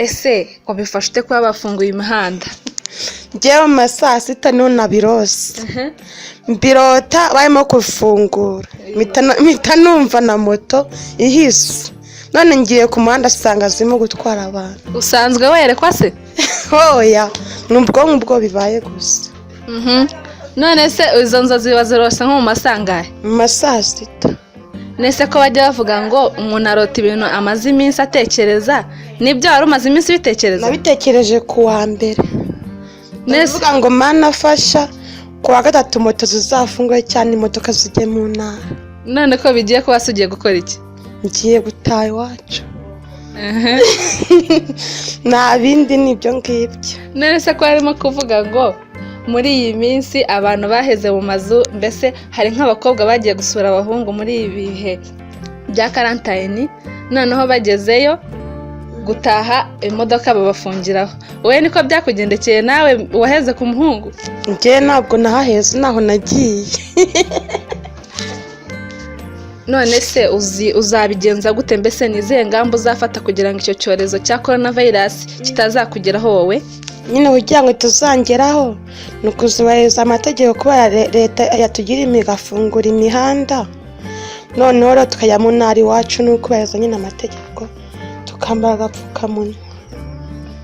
ese wabifashe ute kuba bafunguye imihanda? njyewe mu ma saa sita niho nabirose mbirota barimo kufungura mpita numva na moto ihise none ngiye ku muhanda asanga zirimo gutwara abantu. Usanzwe werekwa se? hoya ni ubwonko bwo bibaye gusa. None se izo nzozi bazirose nko mu masangahe? mu ma saa sita. Nese ko bajya bavuga ngo umuntu arota ibintu amaze iminsi atekereza, nibyo wari umaze iminsi bitekereza? Nabitekereje ku wa mbere. Ndavuga ngo mana afasha ku wa gatatu moto zizafungwe cyane imodoka zijye mu ntara. None ko bigiye kuba sugiye gukora iki? Ngiye gutaha iwacu. nta bindi nibyo ngibyo. None se ko harimo kuvuga ngo muri iyi minsi abantu baheze mu mazu, mbese hari nk'abakobwa bagiye gusura abahungu muri ibi bihe bya karantayini, noneho bagezeyo gutaha imodoka babafungiraho. Wowe niko byakugendekeye nawe waheze ku muhungu? Njye ntabwo nahaheze, naho nagiye. None se uzabigenza gute, mbese ni izihe ngamba uzafata kugira ngo icyo cyorezo cya coronavirus kitazakugeraho wowe? Nyine kugira ngo tuzangeraho ni ukuzubahiriza amategeko kubera leta yatugira igafungura imihanda, noneho rero tukajya mu ntara iwacu ni ukubahiriza nyine amategeko tukambara agapfukamunwa.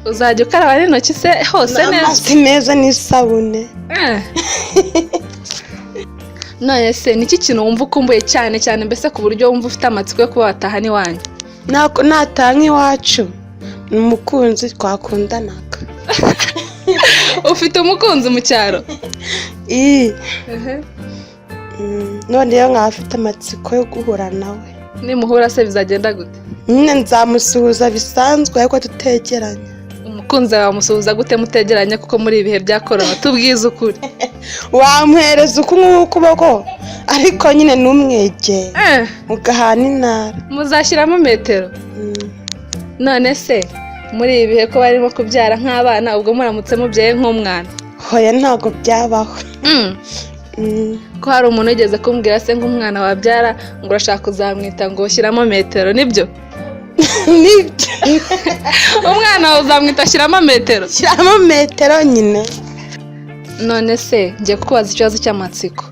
Uzajya ukaraba n'intoki se hose neza? N'amazi meza n'isabune. None se niki kintu wumva ukumbuye cyane cyane, mbese ku buryo wumva ufite amatsiko yo kuba wataha n'iwanyu? Nataha nk'iwacu ni umukunzi twakundanaga. Ufite umukunzi mu cyaro? none rero nkaba afite amatsiko yo guhura nawe. Nimuhura se bizagenda gute? nyine nzamusuhuza bisanzwe ariko tutegeranye. Umukunzi wawe wamusuhuza gute mutegeranye kuko muri ibihe bya corona? Tubwize ukuri. Wamuhereza ukuboko ariko nyine numwegeye mugahana intara. Muzashyiramo metero? None se muri ibi bihe ko barimo kubyara nk'abana, ubwo muramutse mubyaye nk'umwana? Hoya ntabwo byabaho. Ko hari umuntu ugeze kumbwira se nk'umwana wabyara ngo urashaka kuzamwita ngo ushyiramo metero, nibyo? Nibyo. Umwana wawe uzamwita ashyiramo metero? Shyiramo metero nyine. None se ngiye kukubaza ikibazo cy'amatsiko,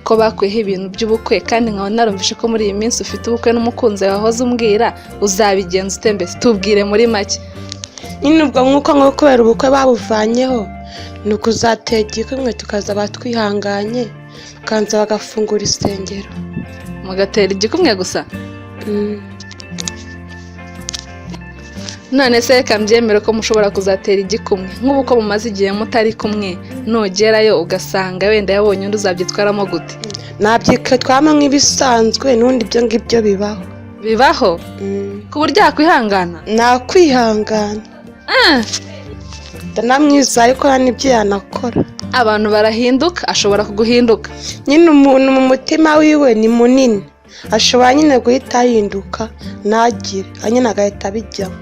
ko bakuyeho ibintu by'ubukwe kandi nkaba narumvishe ko muri iyi minsi ufite ubukwe n'umukunzi wahoze umbwira, uzabigenza ute mbese? Tubwire muri make. Nyine ubwo nk'uko ngo kubera ubukwe babuvanyeho ni ukuzatega igikumwe tukazaba twihanganye kanza bagafungura isengero. Mugatera igikumwe gusa? None se reka mbyemere ko mushobora kuzatera igikumwe nk'ubu ko mumaze igihe mutari kumwe, nugerayo ugasanga wenda yabonye undi uzabyitwaramo gute? Nabyitwaramo nk'ibisanzwe, n'ubundi ibyo ngibyo bibaho. Bibaho? Ku buryo yakwihangana? Nakwihangana. Ndanamwiza ariko n'ibyo yanakora. Abantu barahinduka, ashobora kuguhinduka. Nyine umuntu mu mutima wiwe ni munini, ashobora nyine guhita ahinduka ntagire, nyine agahita abijyamo.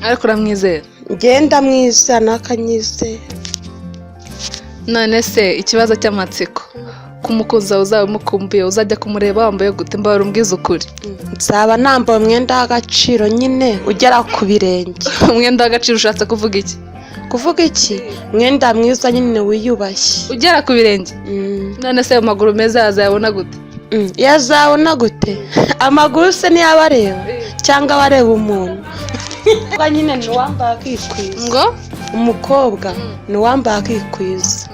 Ariko uramwizera? Ngenda mwiza nakanyizera. None se ikibazo cy'amatsiko, ku mukunzi wawe uzaba umukumbuye uzajya kumureba wambaye gute? Mbara umbwize ukuri. Nzaba nambaye umwenda w'agaciro nyine ugera ku birenge. Umwenda w'agaciro ushatse kuvuga iki? Kuvuga iki? Umwenda mwiza nyine wiyubashye ugera ku birenge. None se amaguru meza yazayabona gute? Yazabona gute? Amaguru se niyo abareba cyangwa abareba umuntu? Umukobwa nyine ni uwambaye akikwiza. Ngo umukobwa ni uwambaye akikwiza.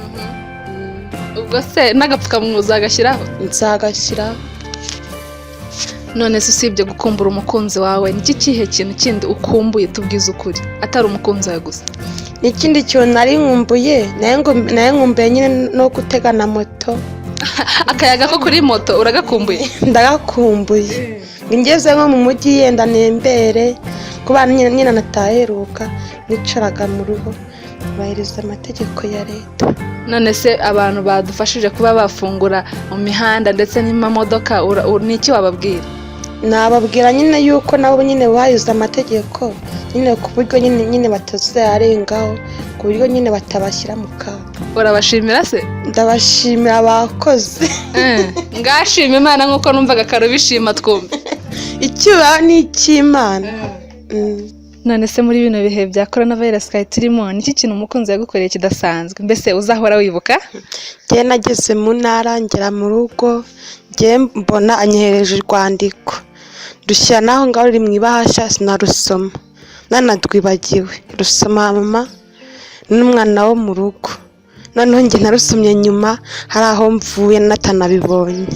Ubwo se n'agapfukamunwa uzagashyiraho? Nzagashyiraho. None se usibye gukumbura umukunzi wawe, niki kihe kintu kindi ukumbuye? Tubwize ukuri, atari umukunzi wawe gusa. N'ikindi kintu nari nkumbuye, naye nkumbuye nyine no gutega na moto. Akayaga ko kuri moto uragakumbuye? Ndagakumbuye. Ngeze nko mu mujyi yenda nembere kuba nyine nataheruka nicaraga mu rugo bahiriza amategeko ya leta. None se abantu badufashije kuba bafungura mu mihanda ndetse n'imodoka, niki wababwira? Nababwira nyine yuko nabo nyine bahize amategeko nyine ku buryo nyine batazarengaho, ku buryo nyine batabashyira mu kaga. Urabashimira se? Ndabashimira abakozi. Ngashima Imana nk'uko numvaga karo bishima twumve. Icyubahiro ni icy'Imana. none se muri bino bihe bya corona virus twari turimo niki kintu umukunzi yagukoreye kidasanzwe mbese uzahora wibuka? njye nageze mu ntara ngera mu rugo njye mbona anyohereje urwandiko rushyira naho ngaho ruri mu ibahasha sinarusoma nanarwibagiwe rusoma mama n'umwana wo mu rugo noneho njye narusomye nyuma hari aho mvuye natanabibonye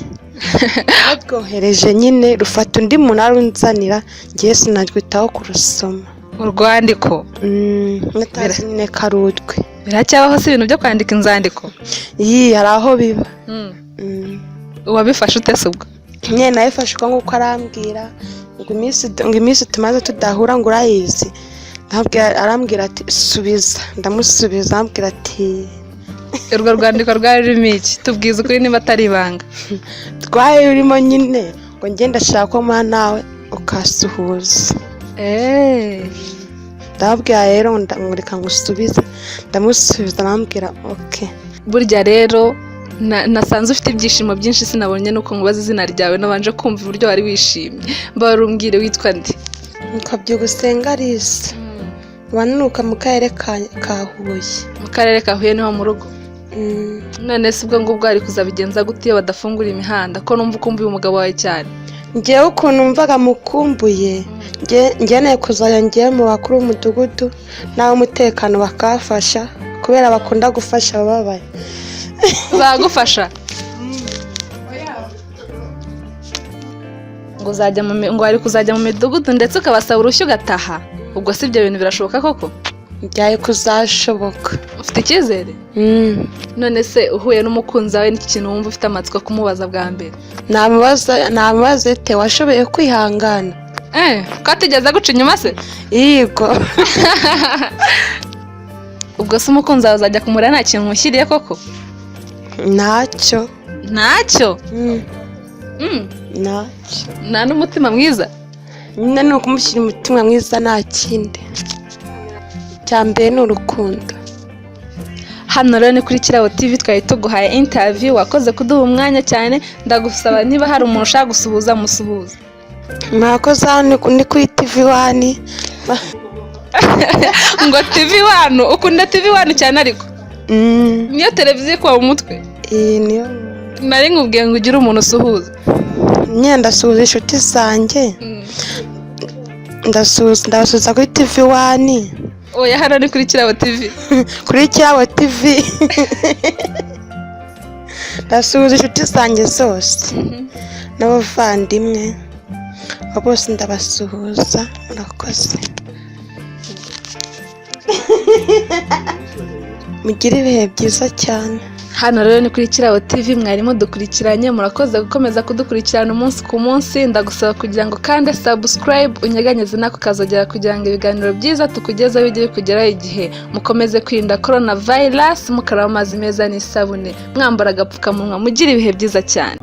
narwohereje nyine rufata undi muntu arunzanira njye sinarwitaho kurusoma urwandiko natazi nyine karutwe biracyabaho se ibintu byo kwandika inzandiko? iyi hari aho biba wabifashe ute se ubwo? nyine nabifashe uko nguko arambwira ngo iminsi tumaze tudahura ngo urayizi arambwira ati subiza ndamusubiza arambwira ati urwo rwandiko rwari rurimo iki? tubwize ukuri niba atari ibanga. rwari rurimo nyine ngo ngende ndashaka ko mpa nawe ukasuhuza. ndababwira rero ndamureka ngo usubize ndamusubiza arambwira oke. burya rero nasanze ufite ibyishimo byinshi sinabonye nuko nkubaza izina ryawe nabanje kumva uburyo wari wishimye. mbarumbwire witwa nde? Mukabyugusenga Alice wanuka mu karere ka Huye. Mu karere ka Huye niho mu rugo? none se ubwo ngubwo ari kuzabigenza gute iyo badafungura imihanda ko numva ukumbuye umugabo wawe cyane? njyewe ukuntu mvaga mukumbuye njye kuzajya njyewe mu bakuru b'umudugudu n'ab'umutekano bakafasha kubera bakunda gufasha abababaye. bagufasha ngo ari kuzajya mu midugudu ndetse ukabasaba urushyi ugataha? ubwo si ibyo bintu birashoboka koko? byari kuzashoboka. ufite icyizere? none se uhuye n'umukunzi wawe n'iki kintu wumva ufite amatsiko kumubaza bwa mbere? namubaza ite washoboye kwihangana? ko atigeze aguca inyuma se? yego. ubwo se umukunzi wawe uzajya kumureba nta kintu umushyiriye koko? ntacyo. ntacyo? ntacyo. nta n'umutima mwiza? nyine ni ukumushyira umutima mwiza nta kindi. cya mbere ni urukundo. hano rero ni kuri Kirabo TV twari tuguhaye interview wakoze kuduha umwanya cyane. ndagusaba niba hari umuntu ushaka gusuhuza musuhuza. mwakoze hano ni kuri TV1. ngo TV1 ukunda TV1 cyane ariko? niyo televiziyo kwa mu mutwe? niyo. nari nkubwiye ngo ugire umuntu usuhuza. nyine ndasuhuza inshuti zanjye. ndabasuhuza kuri TV1. oya hano ni kuri Kirabo TV. kuri Kirabo TV. ndasuhuza inshuti zanjye zose n'abavandimwe bose ndabasuhuza. murakoze. mugire ibihe byiza cyane. hano rero ni kuri Kirabo TV mwarimo dukurikiranye. murakoze gukomeza kudukurikirana umunsi ku munsi. ndagusaba kugira ngo kandi subscribe unyeganyeze nako kazogera kugira ngo ibiganiro byiza tukugezeho bijye bikugeraho igihe. mukomeze kwirinda corona virus mukaraba amazi meza n'isabune mwambara agapfukamunwa. mugire ibihe byiza cyane.